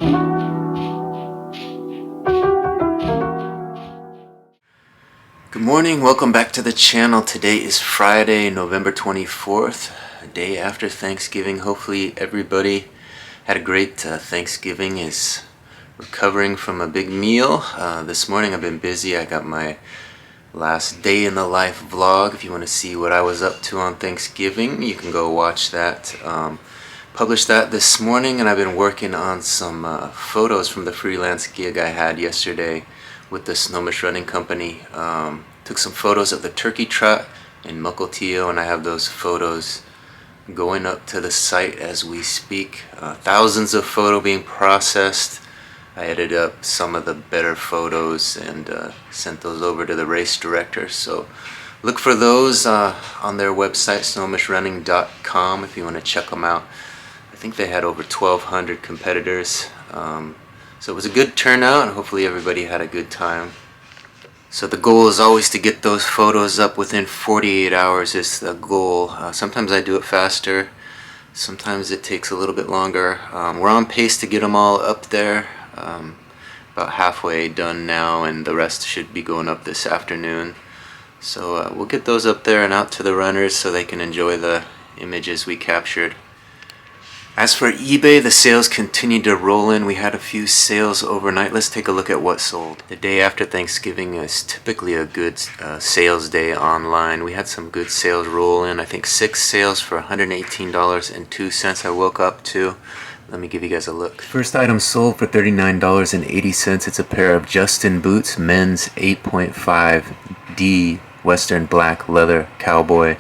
Good morning, welcome back to the channel. Today is Friday, November 24th, a day after Thanksgiving. Hopefully everybody had a great Thanksgiving, is recovering from a big meal. This morning I've been busy. I got my last day in the life vlog. If you want to see what I was up to on Thanksgiving, you can go watch that. Published that this morning, and I've been working on some photos from the freelance gig I had yesterday with the Snohomish Running Company. Took some photos of the turkey trot in Mukilteo, and I have those photos going up to the site as we speak. Thousands of photos being processed. I edited up some of the better photos and sent those over to the race director. So look for those on their website, snohomishrunning.com, if you want to check them out. I think they had over 1,200 competitors. So it was a good turnout, and hopefully everybody had a good time. So the goal is always to get those photos up within 48 hours is the goal. Sometimes I do it faster, sometimes it takes a little bit longer. We're on pace to get them all up there. About halfway done now, and the rest should be going up this afternoon. So we'll get those up there and out to the runners so they can enjoy the images we captured. As for eBay, the sales continued to roll in. We had a few sales overnight. Let's take a look at what sold. The day after Thanksgiving is typically a good sales day online. We had some good sales roll in. I think 6 sales for $118.02 I woke up to. Let me give you guys a look. First item sold for $39.80. It's a pair of Justin boots, men's 8.5D Western black leather cowboy.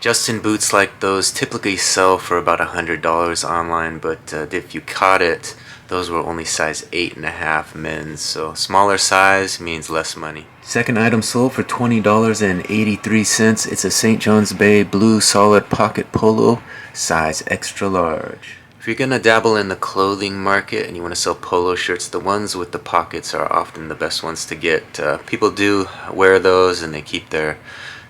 Justin boots like those typically sell for about $100 online, but if you caught it, those were only size 8.5 men's, so smaller size means less money. Second item sold for $20.83. It's a St. John's Bay blue solid pocket polo, size extra large. If you're gonna dabble in the clothing market and you want to sell polo shirts, the ones with the pockets are often the best ones to get. People do wear those, and they keep their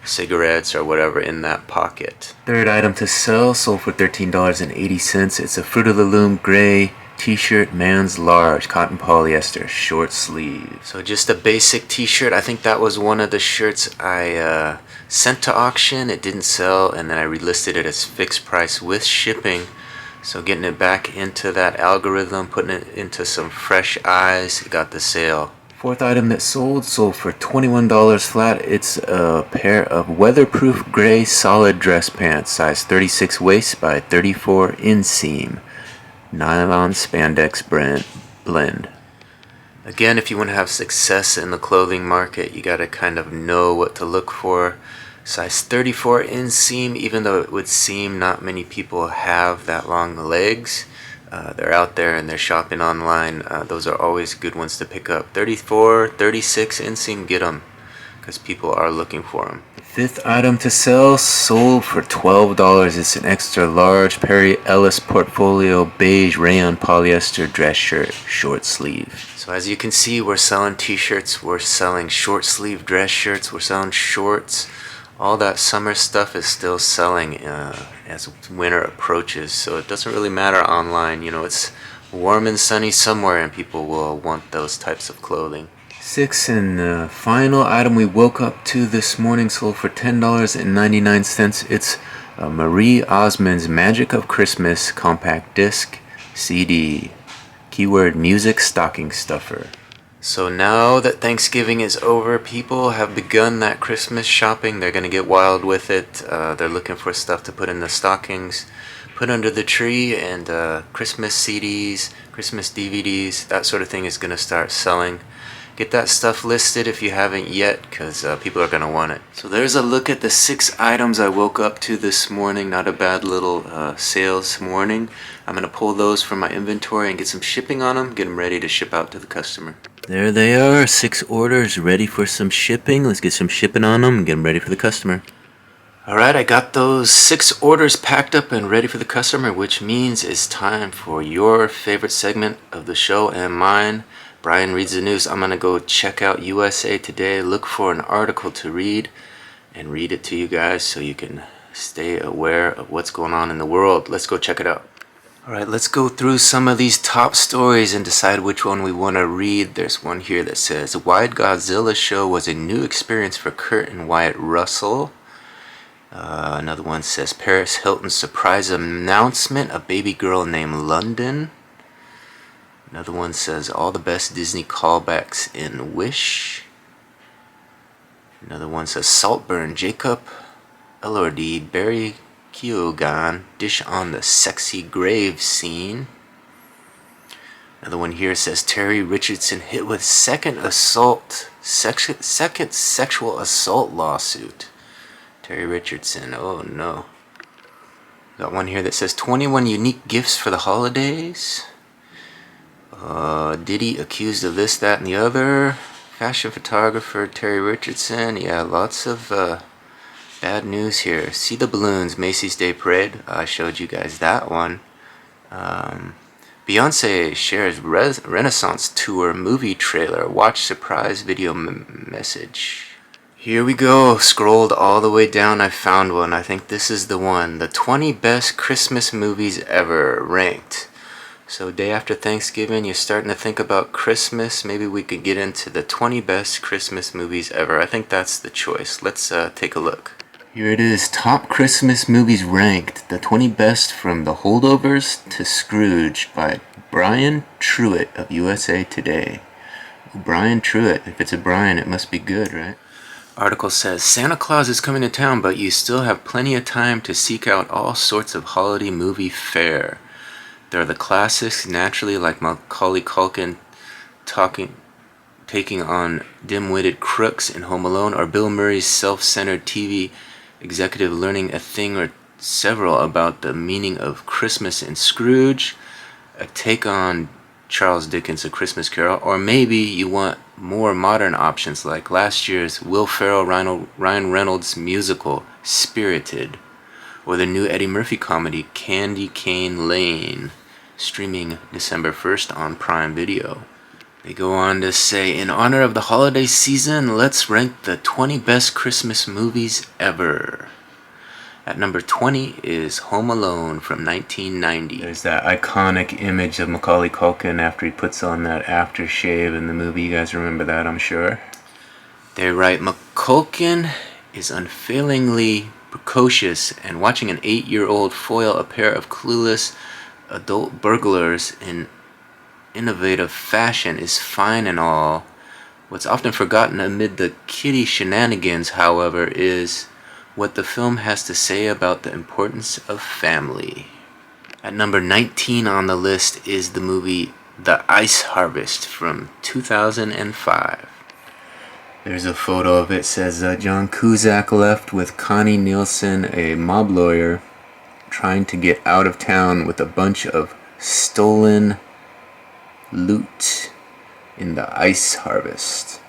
cigarettes or whatever in that pocket. Third item to sell sold for $13.80. It's a Fruit of the Loom gray t-shirt, man's large, cotton polyester, short sleeve. So just a basic t-shirt. I think that was one of the shirts I sent to auction. It didn't sell, and then I relisted it as fixed price with shipping. So getting it back into that algorithm, putting it into some fresh eyes, got the sale. Fourth item that sold for $21 flat. It's a pair of weatherproof gray solid dress pants, size 36 waist by 34 inseam, nylon spandex blend. Again, if you want to have success in the clothing market, you got to kind of know what to look for. Size 34 inseam, even though it would seem not many people have that long legs. They're out there and they're shopping online. Those are always good ones to pick up. 34, 36 inseam, get them, because people are looking for them. The fifth item to sell sold for $12. It's an extra large Perry Ellis Portfolio beige rayon polyester dress shirt, short sleeve. So as you can see, we're selling t-shirts, we're selling short sleeve dress shirts, we're selling shorts. All that summer stuff is still selling as winter approaches, so it doesn't really matter online. You know, it's warm and sunny somewhere and people will want those types of clothing. Sixth and final item we woke up to this morning sold for $10.99. It's Marie Osmond's Magic of Christmas compact disc CD. Keyword music stocking stuffer. So now that Thanksgiving is over, people have begun that Christmas shopping. They're going to get wild with it. They're looking for stuff to put in the stockings, put under the tree, and Christmas CDs, Christmas DVDs, that sort of thing is going to start selling. Get that stuff listed if you haven't yet, because people are going to want it. So there's a look at the 6 items I woke up to this morning. Not a bad little sales morning. I'm going to pull those from my inventory and get some shipping on them, get them ready to ship out to the customer. There they are, 6 orders ready for some shipping. Let's get some shipping on them and get them ready for the customer. Alright, I got those 6 orders packed up and ready for the customer, which means it's time for your favorite segment of the show and mine. Brian reads the news. I'm going to go check out USA Today, look for an article to read, and read it to you guys so you can stay aware of what's going on in the world. Let's go check it out. Alright, let's go through some of these top stories and decide which one we want to read. There's one here that says, Wide Godzilla show was a new experience for Kurt and Wyatt Russell. Another one says, Paris Hilton's surprise announcement, a baby girl named London. Another one says, all the best Disney callbacks in Wish. Another one says, Saltburn Jacob Elordi, Barry Keoghan, dish on the sexy grave scene. Another one here says, Terry Richardson hit with second sexual assault lawsuit. Terry Richardson, oh no. Got one here that says 21 unique gifts for the holidays. Diddy accused of this, that, and the other. Fashion photographer Terry Richardson. Yeah, lots of bad news here. See the balloons, Macy's Day Parade. I showed you guys that one. Beyonce shares Renaissance Tour movie trailer. Watch surprise video message. Here we go. Scrolled all the way down. I found one. I think this is the one. The 20 best Christmas movies ever ranked. So day after Thanksgiving, you're starting to think about Christmas. Maybe we could get into the 20 best Christmas movies ever. I think that's the choice. Let's take a look. Here it is. Top Christmas movies ranked. The 20 best from The Holdovers to Scrooge by Brian Truitt of USA Today. Brian Truitt. If it's a Brian, it must be good, right? Article says, Santa Claus is coming to town, but you still have plenty of time to seek out all sorts of holiday movie fare. There are the classics, naturally, like Macaulay Culkin taking on dim-witted crooks in Home Alone, or Bill Murray's self-centered TV executive learning a thing or several about the meaning of Christmas in Scrooge, a take on Charles Dickens' A Christmas Carol, or maybe you want more modern options like last year's Will Ferrell Ryan Reynolds musical Spirited, or the new Eddie Murphy comedy Candy Cane Lane, streaming December 1st on Prime Video. They go on to say, in honor of the holiday season, let's rank the 20 best Christmas movies ever. At number 20 is Home Alone from 1990. There's that iconic image of Macaulay Culkin after he puts on that aftershave in the movie. You guys remember that, I'm sure. They write, McCulkin is unfailingly precocious, and watching an 8-year-old foil a pair of clueless adult burglars in innovative fashion is fine and all. What's often forgotten amid the kiddie shenanigans, however, is what the film has to say about the importance of family. At number 19 on the list is the movie The Ice Harvest from 2005. There's a photo of it. It says John Cusack left with Connie Nielsen, a mob lawyer, trying to get out of town with a bunch of stolen loot in the Ice Harvest.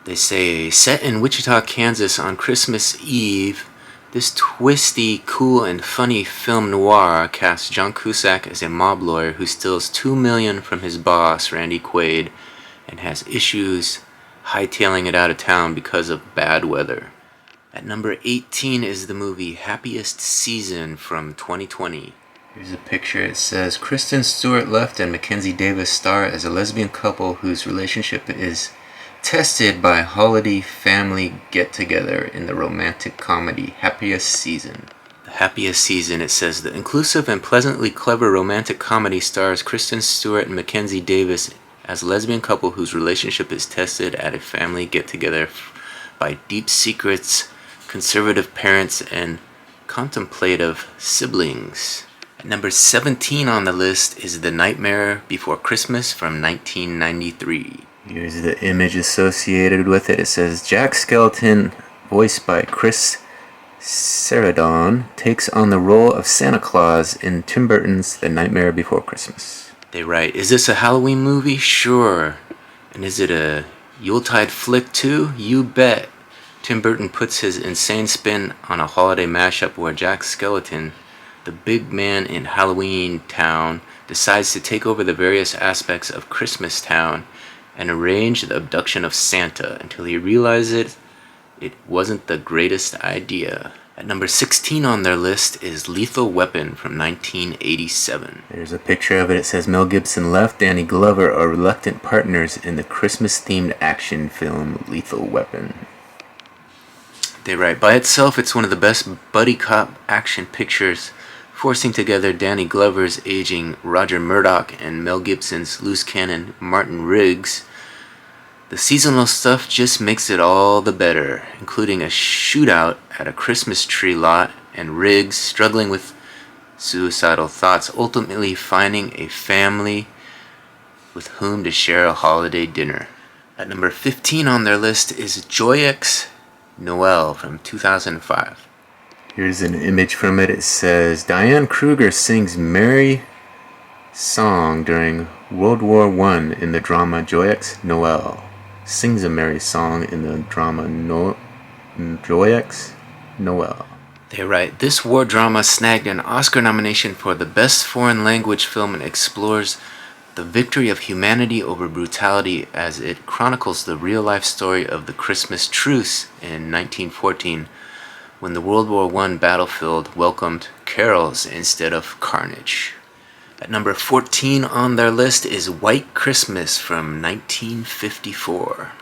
They say, set in Wichita, Kansas on Christmas Eve, this twisty, cool, and funny film noir casts John Cusack as a mob lawyer who steals $2 million from his boss, Randy Quaid, and has issues hightailing it out of town because of bad weather. At number 18 is the movie Happiest Season from 2020. Here's a picture. It says, Kristen Stewart left and Mackenzie Davis star as a lesbian couple whose relationship is tested by a holiday family get-together in the romantic comedy Happiest Season. The Happiest Season, it says, the inclusive and pleasantly clever romantic comedy stars Kristen Stewart and Mackenzie Davis as a lesbian couple whose relationship is tested at a family get-together by deep secrets, conservative parents, and contemplative siblings. At number 17 on the list is The Nightmare Before Christmas from 1993. Here's the image associated with it. It says, Jack Skellington, voiced by Chris Sarandon, takes on the role of Santa Claus in Tim Burton's The Nightmare Before Christmas. They write, is this a Halloween movie? Sure. And is it a Yuletide flick too? You bet. Tim Burton puts his insane spin on a holiday mashup where Jack Skellington, the big man in Halloween Town, decides to take over the various aspects of Christmas Town and arrange the abduction of Santa until he realizes it wasn't the greatest idea. At number 16 on their list is Lethal Weapon from 1987. There's a picture of it. It says Mel Gibson left Danny Glover are reluctant partners in the Christmas-themed action film Lethal Weapon. They write, by itself, it's one of the best buddy cop action pictures, forcing together Danny Glover's aging Roger Murdoch and Mel Gibson's loose cannon Martin Riggs. The seasonal stuff just makes it all the better, including a shootout at a Christmas tree lot and Riggs struggling with suicidal thoughts, ultimately finding a family with whom to share a holiday dinner. At number 15 on their list is Joy X Noel from 2005. Here's an image from it. It says, Diane Kruger sings Merry Song during World War I in the drama Joy X Noel. Sings a merry song in the drama Joy X Noel. They write, this war drama snagged an Oscar nomination for the Best Foreign Language Film and explores the victory of humanity over brutality as it chronicles the real-life story of the Christmas truce in 1914 when the World War I battlefield welcomed carols instead of carnage. At number 14 on their list is White Christmas from 1954.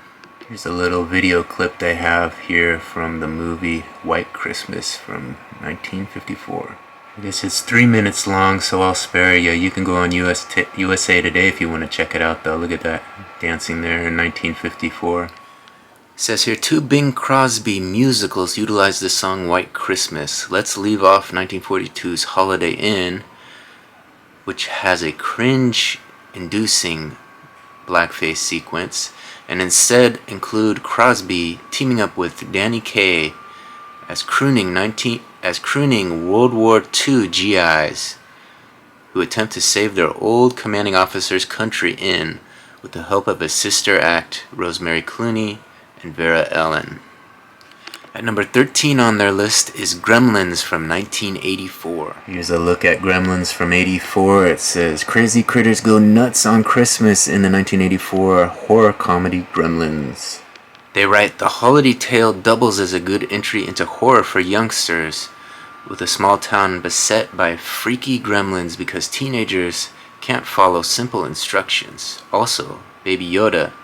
Here's a little video clip they have here from the movie White Christmas from 1954. This is 3 minutes long, so I'll spare you. You can go on USA Today if you want to check it out, though. Look at that dancing there in 1954. It says here, two Bing Crosby musicals utilize the song White Christmas. Let's leave off 1942's Holiday Inn, which has a cringe-inducing blackface sequence, and instead include Crosby teaming up with Danny Kaye as crooning World War II GIs who attempt to save their old commanding officer's country in with the help of his sister act, Rosemary Clooney and Vera Ellen. At number 13 on their list is Gremlins from 1984. Here's a look at Gremlins from 84. It says, crazy critters go nuts on Christmas in the 1984 horror comedy Gremlins. They write, the holiday tale doubles as a good entry into horror for youngsters, with a small town beset by freaky gremlins because teenagers can't follow simple instructions. Also, Baby Yoda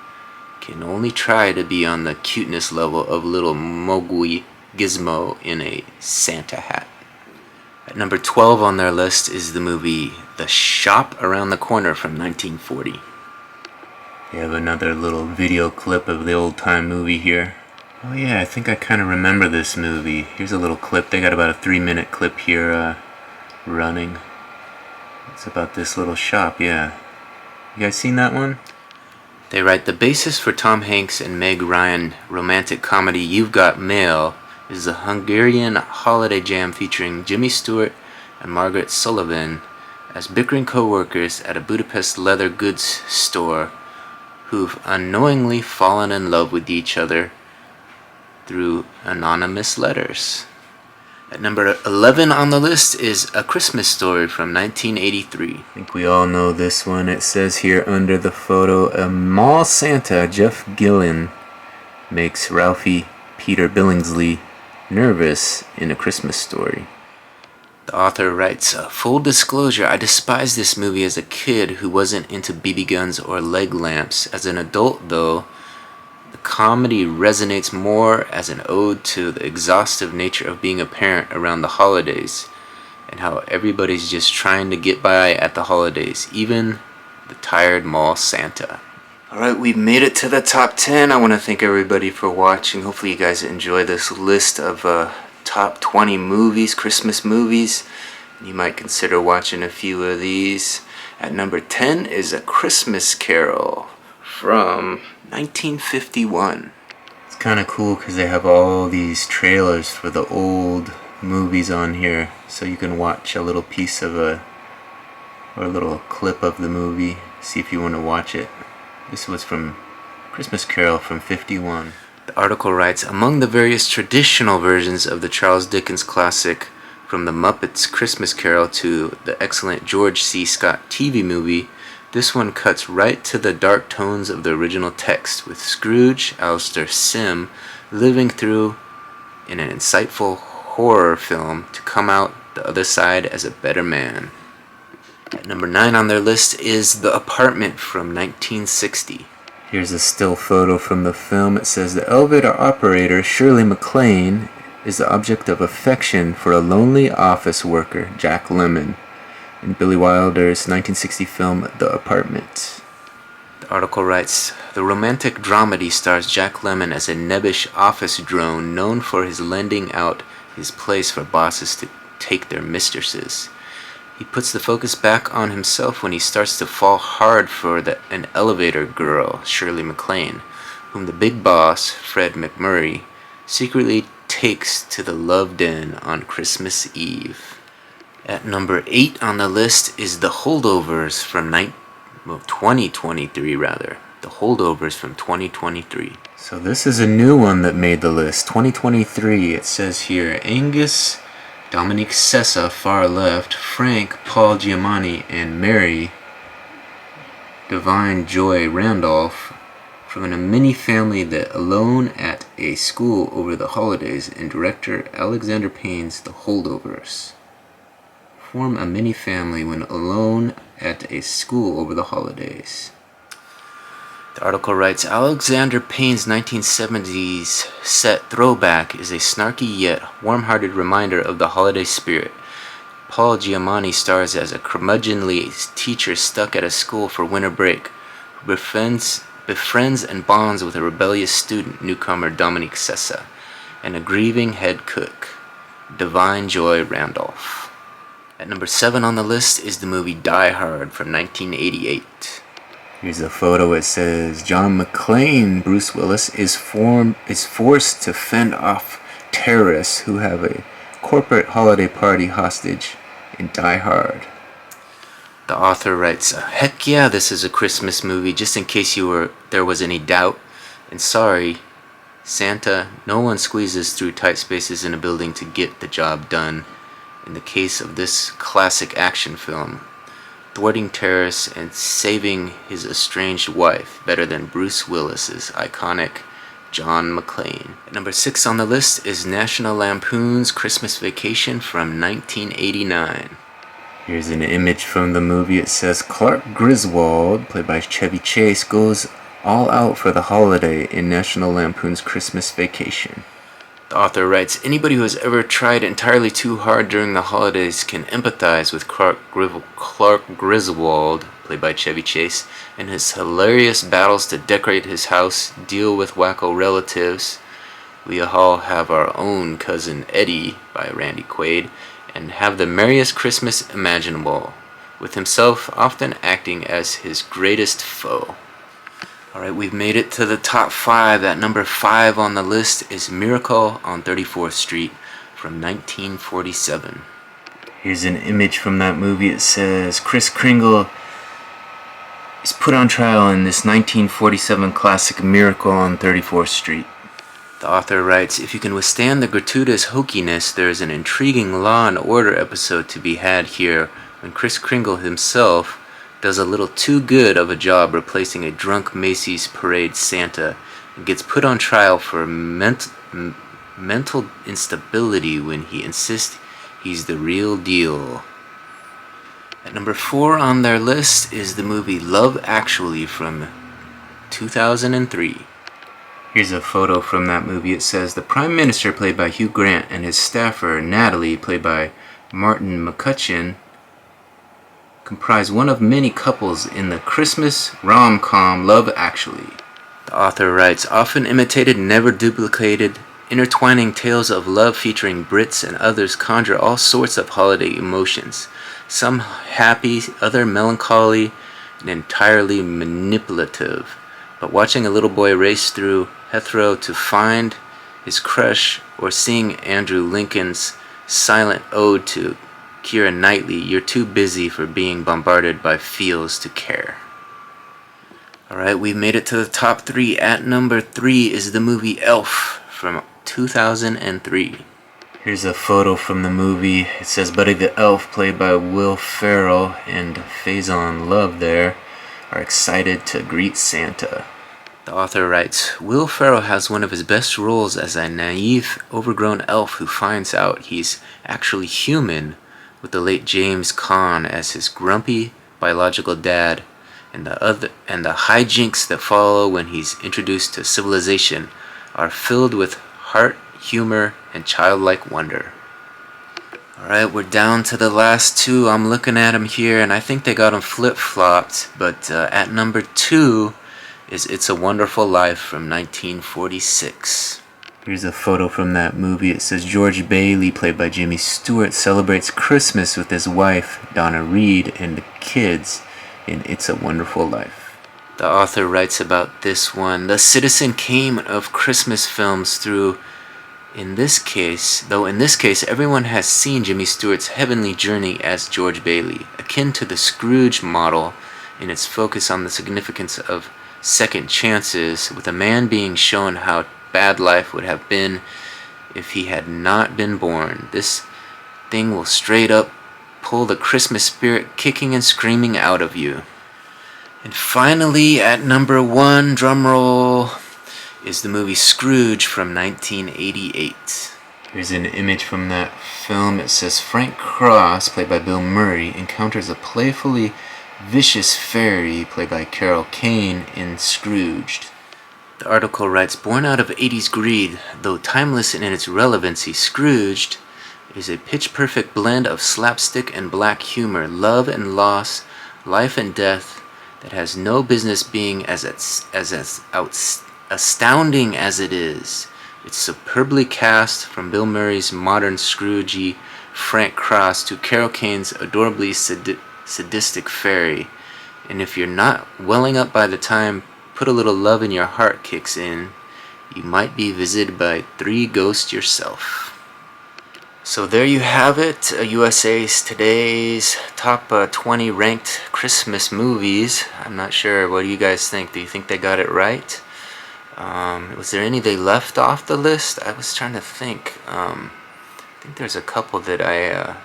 can only try to be on the cuteness level of little Mowgli Gizmo in a Santa hat. At number 12 on their list is the movie The Shop Around the Corner from 1940. We have another little video clip of the old-time movie here. Oh yeah, I think I kind of remember this movie. Here's a little clip. They got about a 3-minute clip here running. It's about this little shop, yeah. You guys seen that one? They write, the basis for Tom Hanks and Meg Ryan romantic comedy You've Got Mail is a Hungarian holiday jam featuring Jimmy Stewart and Margaret Sullivan as bickering co-workers at a Budapest leather goods store who've unknowingly fallen in love with each other through anonymous letters. At number 11 on the list is A Christmas Story from 1983. I think we all know this one. It says here under the photo, a mall Santa, Jeff Gillen, makes Ralphie Peter Billingsley nervous in A Christmas Story. The author writes, full disclosure, I despised this movie as a kid who wasn't into BB guns or leg lamps. As an adult, though, the comedy resonates more as an ode to the exhaustive nature of being a parent around the holidays and how everybody's just trying to get by at the holidays, even the tired mall Santa. Alright, we've made it to the top 10. I want to thank everybody for watching. Hopefully you guys enjoy this list of top 20 movies, Christmas movies. You might consider watching a few of these. At number 10 is A Christmas Carol from 1951. It's kind of cool because they have all these trailers for the old movies on here, so you can watch a little piece of or a little clip of the movie, see if you want to watch it. This was from Christmas Carol from 51. The article writes, among the various traditional versions of the Charles Dickens classic, from the Muppets Christmas Carol to the excellent George C. Scott TV movie, this one cuts right to the dark tones of the original text, with Scrooge, Alistair Sim, living through in an insightful horror film to come out the other side as a better man. At number 9 on their list is The Apartment from 1960. Here's a still photo from the film. It says the elevator operator, Shirley MacLaine, is the object of affection for a lonely office worker, Jack Lemmon, in Billy Wilder's 1960 film The Apartment. The article writes, the romantic dramedy stars Jack Lemmon as a nebbish office drone known for his lending out his place for bosses to take their mistresses. He puts the focus back on himself when he starts to fall hard for an elevator girl, Shirley MacLaine, whom the big boss, Fred McMurray, secretly takes to the love den on Christmas Eve. At number 8 on the list is The Holdovers from 2023 rather. The Holdovers from 2023. So this is a new one that made the list. 2023, it says here, Angus, Dominique Sessa, far left, Frank, Paul Giamatti, and Mary, Divine Joy Randolph, from a mini-family that alone at a school over the holidays, and director Alexander Payne's The Holdovers. Form a mini-family when alone at a school over the holidays. The article writes, Alexander Payne's 1970s set throwback is a snarky yet warm-hearted reminder of the holiday spirit. Paul Giamatti stars as a curmudgeonly teacher stuck at a school for winter break, who befriends and bonds with a rebellious student newcomer Dominique Sessa, and a grieving head cook, Divine Joy Randolph. At number 7 on the list is the movie Die Hard from 1988. Here's a photo. It says John McClane, Bruce Willis, is forced to fend off terrorists who have a corporate holiday party hostage in Die Hard. The author writes, heck yeah, this is a Christmas movie, just in case there was any doubt. And sorry, Santa, no one squeezes through tight spaces in a building to get the job done. In the case of this classic action film, thwarting terrorists and saving his estranged wife better than Bruce Willis's iconic John McClane. At number 6 on the list is National Lampoon's Christmas Vacation from 1989. Here's an image from the movie. It says Clark Griswold, played by Chevy Chase, goes all out for the holiday in National Lampoon's Christmas Vacation. The author writes, anybody who has ever tried entirely too hard during the holidays can empathize with Clark Griswold, played by Chevy Chase, and his hilarious battles to decorate his house, deal with wacko relatives. We all have our own cousin Eddie, by Randy Quaid, and have the merriest Christmas imaginable, with himself often acting as his greatest foe. Alright, we've made it to the top 5. At number 5 on the list is Miracle on 34th Street from 1947. Here's an image from that movie. It says Kris Kringle is put on trial in this 1947 classic Miracle on 34th Street. The author writes, if you can withstand the gratuitous hokiness, there is an intriguing Law and Order episode to be had here when Kris Kringle himself does a little too good of a job replacing a drunk Macy's parade Santa and gets put on trial for mental instability when he insists he's the real deal. At number 4 on their list is the movie Love Actually from 2003. Here's a photo from that movie. It says the Prime Minister, played by Hugh Grant, and his staffer, Natalie, played by Martin McCutcheon, comprise one of many couples in the Christmas rom-com Love Actually. The author writes, often imitated, never duplicated, intertwining tales of love featuring Brits and others conjure all sorts of holiday emotions, some happy, other melancholy, and entirely manipulative. But watching a little boy race through Heathrow to find his crush, or seeing Andrew Lincoln's silent ode to Keira Knightley, you're too busy for being bombarded by feels to care. Alright, we've made it to the top 3. At number 3 is the movie Elf from 2003. Here's a photo from the movie. It says Buddy the Elf, played by Will Ferrell, and Faison Love there are excited to greet Santa. The author writes, Will Ferrell has one of his best roles as a naive, overgrown elf who finds out he's actually human, with the late James Caan as his grumpy biological dad, and the hijinks that follow when he's introduced to civilization are filled with heart, humor, and childlike wonder. Alright, we're down to the last two. I'm looking at them here, and I think they got them flip-flopped, but at number 2 is It's a Wonderful Life from 1946. Here's a photo from that movie. It says George Bailey, played by Jimmy Stewart, celebrates Christmas with his wife, Donna Reed, and the kids in It's a Wonderful Life. The author writes about this one, the Citizen Kane of Christmas films though in this case, everyone has seen Jimmy Stewart's heavenly journey as George Bailey, akin to the Scrooge model in its focus on the significance of second chances, with a man being shown how bad life would have been if he had not been born. This thing will straight up pull the Christmas spirit kicking and screaming out of you. And finally, at number 1, drumroll, is the movie Scrooge from 1988. Here's an image from that film. It says Frank Cross, played by Bill Murray, encounters a playfully vicious fairy, played by Carol Kane, in Scrooged. The article writes, born out of 80s greed, though timeless in its relevancy, Scrooged is a pitch-perfect blend of slapstick and black humor, love and loss, life and death, that has no business being as astounding as it is. It's superbly cast, from Bill Murray's modern Scroogey Frank Cross to Carol Kane's adorably sadistic fairy. And if you're not welling up by the time Put a Little Love in Your Heart kicks in, you might be visited by 3 ghosts yourself. So there you have it, USA's Today's top 20 ranked Christmas movies. I'm not sure, what do you guys think? Do you think they got it right? Was there any they left off the list? I was trying to think. I think there's a couple that I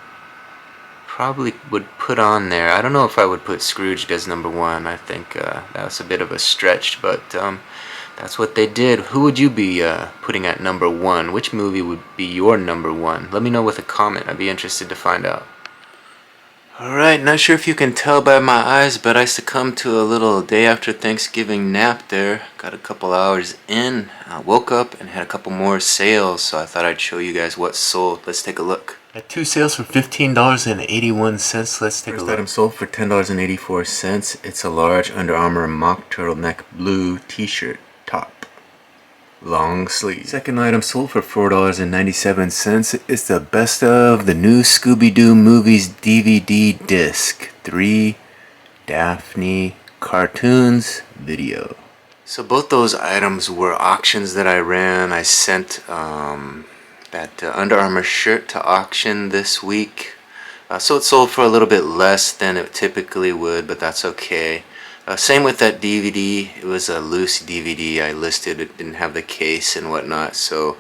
probably would put on there. I don't know if I would put Scrooge as number 1. I think that was a bit of a stretch, but that's what they did. Who would you be putting at number 1? Which movie would be your number 1? Let me know with a comment. I'd be interested to find out. Alright, not sure if you can tell by my eyes, but I succumbed to a little day after Thanksgiving nap there. Got a couple hours in. I woke up and had a couple more sales, so I thought I'd show you guys what sold. Let's take a look. At 2 sales for $15.81. Let's take a look. First item sold for $10.84. It's a large Under Armour mock turtleneck blue t-shirt top. Long sleeve. Second item sold for $4.97. It's the best of the new Scooby-Doo movies DVD disc. 3 Daphne cartoons video. So both those items were auctions that I ran. I sent that Under Armour shirt to auction this week. So it sold for a little bit less than it typically would, but that's okay. Same with that DVD. It was a loose DVD. I listed it, didn't have the case and whatnot, so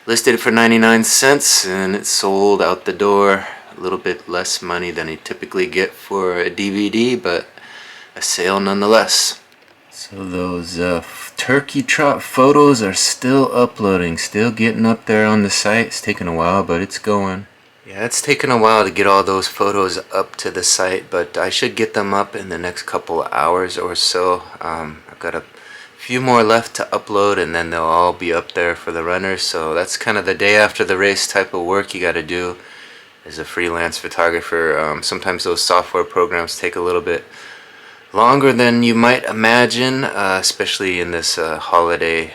listed it for 99 cents and it sold out the door. A little bit less money than you typically get for a DVD, but a sale nonetheless. So those turkey trot photos are still uploading, still getting up there on the site. It's taking a while, but it's going. Yeah, it's taken a while to get all those photos up to the site, but I should get them up in the next couple of hours or so. I've got a few more left to upload, and then they'll all be up there for the runners. So that's kind of the day after the race type of work you got to do as a freelance photographer. Sometimes those software programs take a little bit longer than you might imagine, especially in this holiday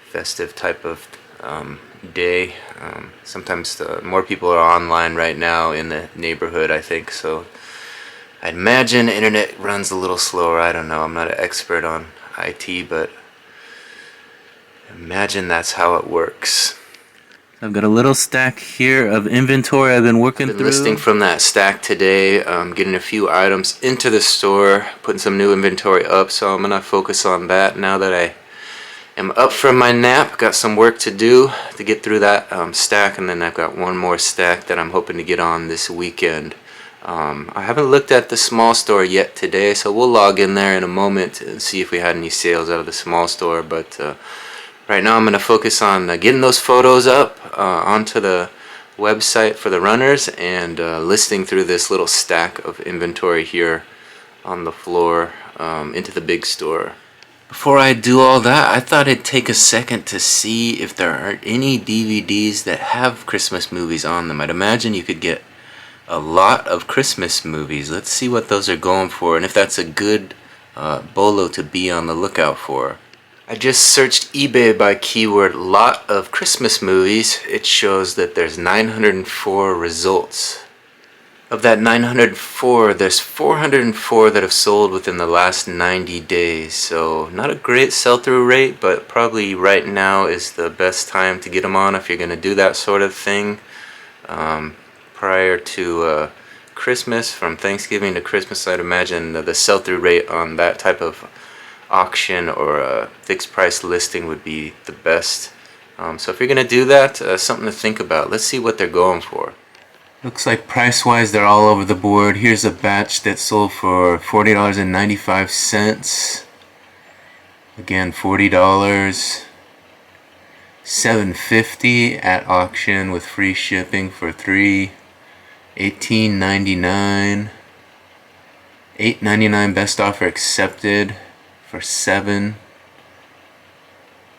festive type of day. Sometimes more people are online right now in the neighborhood, I think, so I'd imagine internet runs a little slower. I don't know, I'm not an expert on IT, but imagine that's how it works. I've got a little stack here of inventory I've been working through. Listing from that stack today, getting a few items into the store, putting some new inventory up, so I'm going to focus on that now that I am up from my nap. Got some work to do to get through that stack, and then I've got one more stack that I'm hoping to get on this weekend. I haven't looked at the small store yet today, so we'll log in there in a moment and see if we had any sales out of the small store. But right now I'm going to focus on getting those photos up onto the website for the runners and listing through this little stack of inventory here on the floor into the big store. Before I do all that, I thought I'd take a second to see if there are any DVDs that have Christmas movies on them. I'd imagine you could get a lot of Christmas movies. Let's see what those are going for and if that's a good bolo to be on the lookout for. I just searched eBay by keyword lot of Christmas movies. It shows that there's 904 results. Of that 904, there's 404 that have sold within the last 90 days. So not a great sell-through rate, but probably right now is the best time to get them on if you're going to do that sort of thing. Prior to Christmas, from Thanksgiving to Christmas, I'd imagine the sell-through rate on that type of auction or a fixed price listing would be the best. So if you're going to do that, something to think about. Let's see what they're going for. Looks like price-wise they're all over the board. Here's a batch that sold for $40.95. Again, $40. $7.50 at auction with free shipping for 3. $18.99. $8.99 best offer accepted for 7.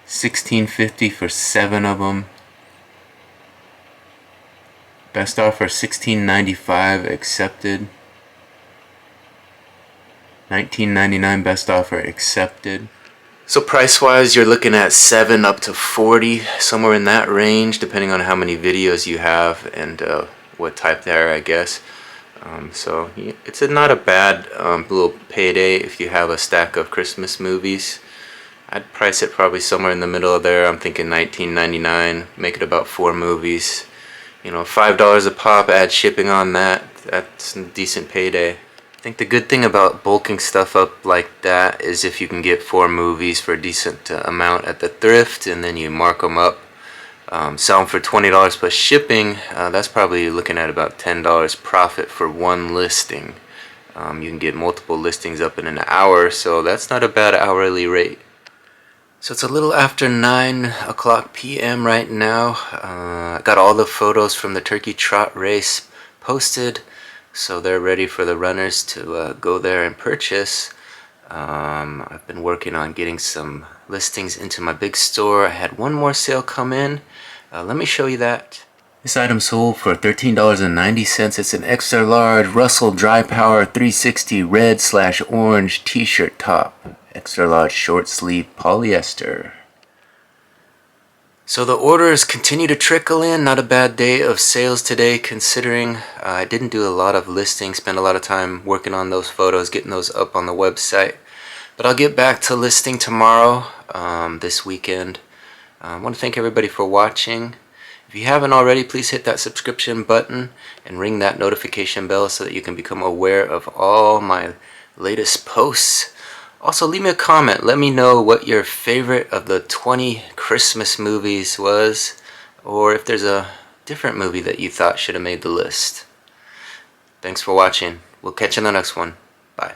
$16.50 for 7 of them. Best offer $16.95 accepted. $19.99 best offer accepted. So price-wise, you're looking at 7 up to 40, somewhere in that range, depending on how many videos you have and what type they are, I guess. So it's not a bad little payday if you have a stack of Christmas movies. I'd price it probably somewhere in the middle of there. I'm thinking $19.99, make it about 4 movies. You know, $5 a pop, add shipping on that. That's a decent payday. I think the good thing about bulking stuff up like that is if you can get 4 movies for a decent amount at the thrift and then you mark them up, sell them for $20 plus shipping, that's probably looking at about $10 profit for one listing. You can get multiple listings up in an hour, so that's not a bad hourly rate. So it's a little after 9 o'clock p.m. right now. I got all the photos from the Turkey Trot race posted, so they're ready for the runners to go there and purchase. I've been working on getting some listings into my big store. I had one more sale come in. Let me show you that. This item sold for $13.90. It's an extra large Russell Dry Power 360 red/orange t-shirt top. Extra large short sleeve polyester. So the orders continue to trickle in. Not a bad day of sales today, considering I didn't do a lot of listings, spent a lot of time working on those photos, getting those up on the website. But I'll get back to listing tomorrow, this weekend. I want to thank everybody for watching. If you haven't already, please hit that subscription button and ring that notification bell so that you can become aware of all my latest posts. Also, leave me a comment. Let me know what your favorite of the 20 Christmas movies was, or if there's a different movie that you thought should have made the list. Thanks for watching. We'll catch you in the next one. Bye.